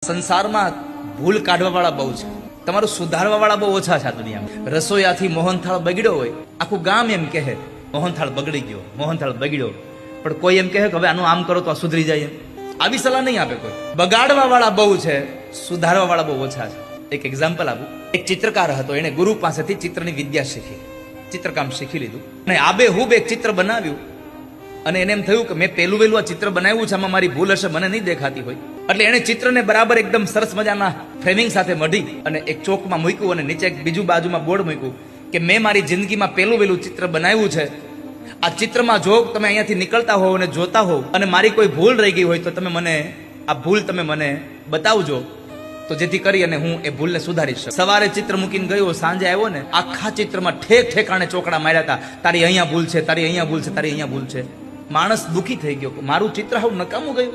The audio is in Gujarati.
સંસારમાં ભૂલ કાઢવાવાળા બહુ છે, તમારું સુધારવાવાળા બહુ ઓછા છે આ દુનિયામાં. રસોઈયાથી મોહનથાળ બગડ્યો હોય, આખું ગામ એમ કહે મોહનથાળ બગડી ગયો, મોહનથાળ બગડ્યો, પણ કોઈ એમ કહે કે હવે આનું આમ કરો તો આ સુધરી જાય. આવી સલાહ નહીં આપે કોઈ. બગાડવાવાળા બહુ છે, સુધારવાવાળા બહુ ઓછા છે. એક એક્ઝામ્પલ આપું. એક ચિત્રકાર હતો, એને ગુરુ પાસેથી ચિત્રની વિદ્યા શીખી, ચિત્રકામ શીખી લીધું અને આબેહૂબ એક ચિત્ર બનાવ્યું. અને એને એમ થયું કે મેં પહેલું વહેલું આ ચિત્ર બનાવ્યું છે, આમાં મારી ભૂલ હશે, મને નહીં દેખાતી હોય. એટલે એને ચિત્રને બરાબર એકદમ સરસ મજાના ફ્રેમિંગ સાથે મઢી અને એક ચોકમાં મૂક્યું અને નીચે એક બીજું બાજુમાં બોર્ડ મૂક્યું કે મેં મારી જિંદગીમાં પહેલું વહેલું ચિત્ર બનાવ્યું છે. આ ચિત્રમાં જો તમે અહીંયાથી નીકળતા હોવ અને જોતા હોવ અને મારી કોઈ ભૂલ રહી ગઈ હોય તો તમે મને આ ભૂલ તમે મને બતાવજો, તો જેથી કરી અને હું એ ભૂલને સુધારી શકું. સવારે ચિત્ર મૂકીને ગયો, સાંજે આવ્યો ને આખા ચિત્રમાં ઠેક ઠેકાણે ચોકડા માર્યા હતા. તારી અહીંયા ભૂલ છે, તારી અહીંયા ભૂલ છે, તારી અહીંયા ભૂલ છે. માણસ દુઃખી થઈ ગયો, મારું ચિત્ર હાવ નકામું ગયું.